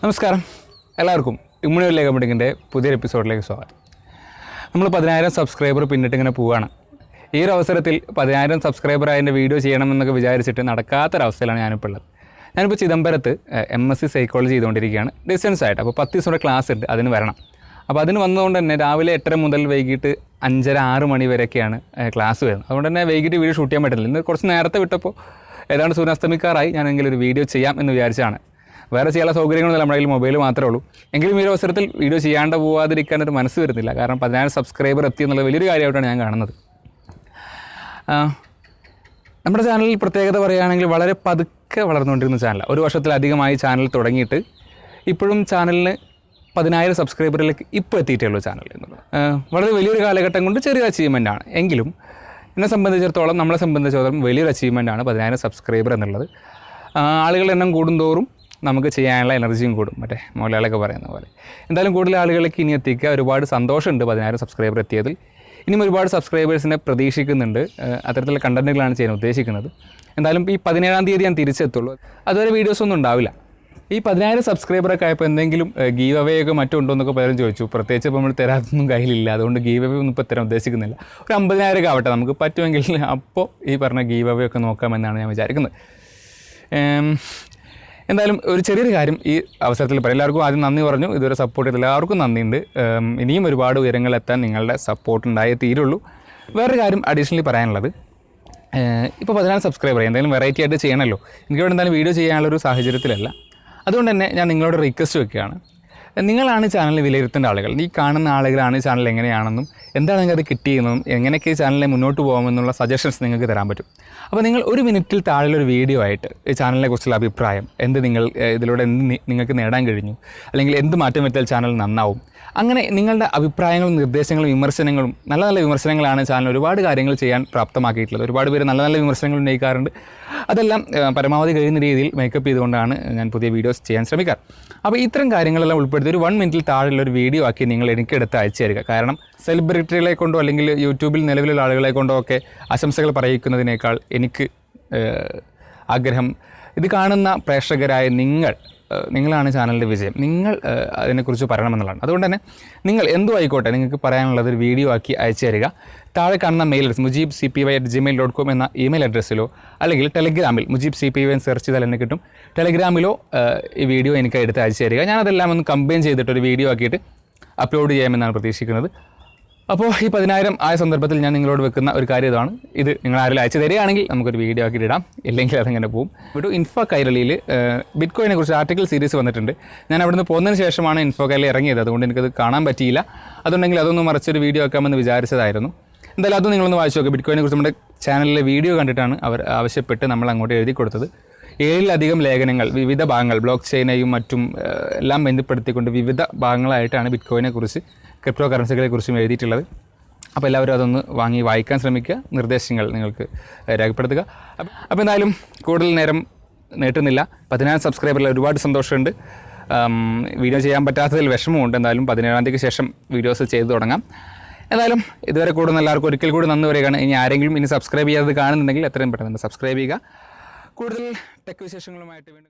നമസ്കാരം എല്ലാവർക്കും ഇമ്മ്യൂണിറ്റി കമ്പനിക്കിൻ്റെ പുതിയൊരു എപ്പിസോഡിലേക്ക് സ്വാഗതം. നമ്മൾ 10,000 സബ്സ്ക്രൈബർ പിന്നിട്ട് ഇങ്ങനെ പോവുകയാണ്. ഈ ഒരു അവസരത്തിൽ 10,000 സബ്സ്ക്രൈബർ അതിൻ്റെ വീഡിയോ ചെയ്യണമെന്നൊക്കെ വിചാരിച്ചിട്ട് നടക്കാത്തൊരവസ്ഥയിലാണ് ഞാനിപ്പോൾ ഉള്ളത്. ഞാനിപ്പോൾ ചിദംബരത്ത് MSc സൈക്കോളജി ചെയ്തുകൊണ്ടിരിക്കുകയാണ്, ഡിസ്റ്റൻസ് ആയിട്ട്. അപ്പോൾ 10 ദിവസം ക്ലാസ് ഉണ്ട്, അതിന് വരണം. അപ്പോൾ അതിന് വന്നതുകൊണ്ട് തന്നെ രാവിലെ 8:30 മുതൽ വൈകിട്ട് 5:30-6 മണി വരെയൊക്കെയാണ് ക്ലാസ് വരുന്നത്. അതുകൊണ്ട് തന്നെ വൈകിട്ട് വീഡിയോ ഷൂട്ട് ചെയ്യാൻ പറ്റുന്നില്ല. ഇന്ന് കുറച്ച് നേരത്തെ വിട്ടപ്പോൾ ഏതാണ്ട് സൂര്യാസ്തമിക്കാറായി. ഞാനെങ്കിലും ഒരു വീഡിയോ ചെയ്യാം എന്ന് വിചാരിച്ചാണ്. വേറെ ചെയ്യാനുള്ള സൗകര്യങ്ങളൊന്നും നമ്മുടെ കയ്യിൽ മൊബൈൽ മാത്രമേ ഉള്ളൂ. എങ്കിലും ഈ ഒരു അവസരത്തിൽ വീഡിയോ ചെയ്യാണ്ട് പോകാതിരിക്കാനൊരു മനസ്സ് വരുന്നില്ല. കാരണം 10,000 സബ്സ്ക്രൈബർ എത്തി എന്നുള്ള വലിയൊരു കാര്യമായിട്ടാണ് ഞാൻ കാണുന്നത്. നമ്മുടെ ചാനലിൽ പ്രത്യേകത പറയുകയാണെങ്കിൽ വളരെ പതുക്കെ വളർന്നുകൊണ്ടിരുന്ന ചാനലാണ്. ഒരു വർഷത്തിലധികമായി ചാനൽ തുടങ്ങിയിട്ട് ഇപ്പോഴും ചാനലിന് 10,000 സബ്സ്ക്രൈബറിലേക്ക് ഇപ്പോൾ എത്തിയിട്ടുള്ളൂ ചാനൽ എന്നുള്ളത്. വളരെ വലിയൊരു കാലഘട്ടം കൊണ്ട് ചെറിയൊരു അച്ചീവ്മെൻറ്റാണ്. എങ്കിലും നമ്മളെ സംബന്ധിച്ചിടത്തോളം വലിയൊരു അച്ചീവ്മെൻറ്റാണ് 10,000 സബ്സ്ക്രൈബർ എന്നുള്ളത്. ആളുകളുടെ എണ്ണം കൂടുന്തോറും നമുക്ക് ചെയ്യാനുള്ള എനർജിയും കൂടും, മറ്റേ മോലയാളൊക്കെ പറയുന്ന പോലെ. എന്തായാലും കൂടുതൽ ആളുകളിലേക്ക് ഇനി എത്തിക്കുക. ഒരുപാട് സന്തോഷമുണ്ട് 10,000 സബ്സ്ക്രൈബർ എത്തിയതിൽ. ഇനിയും ഒരുപാട് സബ്സ്ക്രൈബേഴ്സിനെ പ്രതീക്ഷിക്കുന്നുണ്ട്. അത്തരത്തിലുള്ള കണ്ടൻറ്റുകളാണ് ചെയ്യാൻ ഉദ്ദേശിക്കുന്നത്. എന്തായാലും ഈ 17-ാം തീയതി ഞാൻ തിരിച്ചെത്തുള്ളൂ. അതുവരെ വീഡിയോസൊന്നും ഉണ്ടാവില്ല. ഈ 10,000 സബ്സ്ക്രൈബറൊക്കെ ആയപ്പോൾ എന്തെങ്കിലും ഗീവ് അവേ ഒക്കെ മറ്റുണ്ടോ എന്നൊക്കെ പലരും ചോദിച്ചു. പ്രത്യേകിച്ച് ഇപ്പോൾ നമ്മൾ തരാത്തൊന്നും കയ്യിലില്ല, അതുകൊണ്ട് ഗീവ് അവേ ഒന്നും ഇപ്പോൾ തരാൻ ഉദ്ദേശിക്കുന്നില്ല. ഒരു 50,000 ആവട്ടെ, നമുക്ക് പറ്റുമെങ്കിൽ അപ്പോൾ ഈ പറഞ്ഞ ഗീവ് അവേ ഒക്കെ നോക്കാമെന്നാണ് ഞാൻ വിചാരിക്കുന്നത്. എന്തായാലും ഒരു ചെറിയൊരു കാര്യം ഈ അവസരത്തിൽ പറയാം. എല്ലാവർക്കും ആദ്യം നന്ദി പറഞ്ഞു. ഇതുവരെ സപ്പോർട്ട് ചെയ്ത് എല്ലാവർക്കും നന്ദിയുണ്ട്. ഇനിയും ഒരുപാട് ഉയരങ്ങളെത്താൻ നിങ്ങളുടെ സപ്പോർട്ട് ഉണ്ടായേ തീരുള്ളൂ. വേറൊരു കാര്യം അഡീഷണലി പറയാനുള്ളത്, ഇപ്പോൾ 10,000 സബ്സ്ക്രൈബർ എന്തെങ്കിലും വെറൈറ്റി ആയിട്ട് ചെയ്യണമല്ലോ. എനിക്കിവിടെ എന്തായാലും വീഡിയോ ചെയ്യാനുള്ളൊരു സാഹചര്യത്തിലല്ല. അതുകൊണ്ട് തന്നെ ഞാൻ നിങ്ങളോട് റിക്വസ്റ്റ് വെക്കുകയാണ്. നിങ്ങളാണ് ചാനൽ വിലയിരുത്തേണ്ട ആളുകൾ. ഈ കാണുന്ന ആളുകളാണ് ചാനൽ എങ്ങനെയാണെന്നും എന്താണ് നിങ്ങൾക്ക് അത് കിട്ടിയെന്നും എങ്ങനെയൊക്കെ ചാനലിനെ മുന്നോട്ട് പോകാമെന്നുള്ള സജഷൻസ് നിങ്ങൾക്ക് തരാൻ പറ്റും. അപ്പോൾ നിങ്ങൾ ഒരു മിനിറ്റിൽ താഴെയൊരു വീഡിയോ ആയിട്ട് ഈ ചാനലിനെ കുറിച്ചുള്ള അഭിപ്രായം, ഇതിലൂടെ നിങ്ങൾക്ക് നേടാൻ കഴിഞ്ഞു, അല്ലെങ്കിൽ എന്ത് മാറ്റം വരുത്തിയാൽ ചാനൽ നന്നാവും, അങ്ങനെ നിങ്ങളുടെ അഭിപ്രായങ്ങളും നിർദ്ദേശങ്ങളും വിമർശനങ്ങളും, നല്ല നല്ല വിമർശനങ്ങളാണ് ചാനൽ ഒരുപാട് കാര്യങ്ങൾ ചെയ്യാൻ പ്രാപ്തമാക്കിയിട്ടുള്ളത്. ഒരുപാട് പേര് നല്ല നല്ല വിമർശനങ്ങൾ ഉന്നയിക്കാറുണ്ട്. അതെല്ലാം പരമാവധി കഴിയുന്ന രീതിയിൽ മേക്കപ്പ് ചെയ്തുകൊണ്ടാണ് ഞാൻ പുതിയ വീഡിയോസ് ചെയ്യാൻ ശ്രമിക്കാറ്. അപ്പോൾ ഇത്തരം കാര്യങ്ങളെല്ലാം ഉൾപ്പെടുത്തി ഒരു 1 മിനിറ്റിൽ താഴെയുള്ളൊരു വീഡിയോ ആക്കി നിങ്ങൾ എനിക്കെടുത്ത് അയച്ചു തരിക. കാരണം സെലിബ്രിറ്റികളെ കൊണ്ടോ അല്ലെങ്കിൽ യൂട്യൂബിൽ നിലവിലുള്ള ആളുകളെ കൊണ്ടോ ഒക്കെ ആശംസകൾ പറയിക്കുന്നതിനേക്കാൾ എനിക്ക് ആഗ്രഹം ഇത് കാണുന്ന പ്രേക്ഷകരായ നിങ്ങളാണ് ചാനലിൻ്റെ വിജയം. നിങ്ങൾ അതിനെക്കുറിച്ച് പറയണമെന്നുള്ളതാണ്. അതുകൊണ്ട് തന്നെ നിങ്ങൾ എന്തോ ആയിക്കോട്ടെ, നിങ്ങൾക്ക് പറയാനുള്ളത് ഒരു വീഡിയോ ആക്കി അയച്ചു തരിക. താഴെ കാണുന്ന മെയിൽ അഡ്രസ് mujibcpy@gmail.com എന്ന ഇമെയിൽ അഡ്രസ്സിലോ അല്ലെങ്കിൽ ടെലഗ്രാമിൽ mujibcpy എന്ന് സെർച്ച് ചെയ്താൽ എന്നെ കിട്ടും. ടെലഗ്രാമിലോ ഈ വീഡിയോ എനിക്ക് എടുത്ത് അയച്ചു തരിക. ഞാനതെല്ലാം ഒന്ന് കമ്പൈൻ ചെയ്തിട്ട് ഒരു വീഡിയോ ആക്കിയിട്ട് അപ്ലോഡ് ചെയ്യാമെന്നാണ് പ്രതീക്ഷിക്കുന്നത്. അപ്പോൾ ഈ 10,000 ആയ സന്ദർഭത്തിൽ ഞാൻ നിങ്ങളോട് വെക്കുന്ന ഒരു കാര്യം ഇതാണ്. ഇത് നിങ്ങൾ ആരെങ്കിലും അയച്ചു തരികയാണെങ്കിൽ നമുക്കൊരു വീഡിയോ ആക്കിയിട്ട് ഇടാം, ഇല്ലെങ്കിൽ അതങ്ങനെ പോകും. ഒരു ഇൻഫോ കൈരളിയിൽ ബിറ്റ്കോയിനെ കുറിച്ച് ആർട്ടിക്കിൾ സീരീസ് വന്നിട്ടുണ്ട്. ഞാൻ അവിടുന്ന് പോകുന്നതിന് ശേഷമാണ് ഇൻഫോ കൈരളി ഇറങ്ങിയത്. അതുകൊണ്ട് എനിക്കത് കാണാൻ പറ്റിയില്ല. അതുണ്ടെങ്കിൽ അതൊന്ന് മറിച്ചൊരു വീഡിയോ ആക്കാമെന്ന് വിചാരിച്ചതായിരുന്നു. എന്തായാലും അതും നിങ്ങളൊന്ന് വായിച്ചു നോക്കുക. ബിറ്റ്കോയിനെ കുറിച്ച് നമ്മുടെ ചാനലിലെ വീഡിയോ കണ്ടിട്ടാണ് അവർ ആവശ്യപ്പെട്ട് നമ്മൾ അങ്ങോട്ട് എഴുതി കൊടുത്തത്. 7-ലധികം ലേഖനങ്ങൾ വിവിധ ഭാഗങ്ങൾ, ബ്ലോക്ക് ചെയിനെയും മറ്റും എല്ലാം ബന്ധപ്പെടുത്തിക്കൊണ്ട് വിവിധ ഭാഗങ്ങളായിട്ടാണ് ബിറ്റ്കോയിനെ കുറിച്ച്, ക്രിപ്റ്റോ കറൻസികളെ കുറിച്ചും എഴുതിയിട്ടുള്ളത്. അപ്പോൾ എല്ലാവരും അതൊന്ന് വാങ്ങി വായിക്കാൻ ശ്രമിക്കുക. നിർദ്ദേശങ്ങൾ നിങ്ങൾക്ക് രേഖപ്പെടുത്തുക. അപ്പോൾ എന്തായാലും കൂടുതൽ നേരം നീട്ടുന്നില്ല. 10,000 സബ്സ്ക്രൈബറിൽ ഒരുപാട് സന്തോഷമുണ്ട്. വീഡിയോ ചെയ്യാൻ പറ്റാത്തതിൽ വിഷമമുണ്ട്. എന്തായാലും 17-ാം തീയതിക്ക് ശേഷം വീഡിയോസ് ചെയ്തു തുടങ്ങാം. എന്തായാലും ഇതുവരെ കൂടുന്ന എല്ലാവർക്കും ഒരിക്കൽ കൂടി നന്ദി പറയുകയാണ്. ഇനി ആരെങ്കിലും സബ്സ്ക്രൈബ് ചെയ്യാതെ കാണുന്നുണ്ടെങ്കിൽ എത്രയും പെട്ടെന്ന് സബ്സ്ക്രൈബ് ചെയ്യുക. കൂടുതൽ ടെക് വിശേഷങ്ങളുമായിട്ട് വീണ്ടും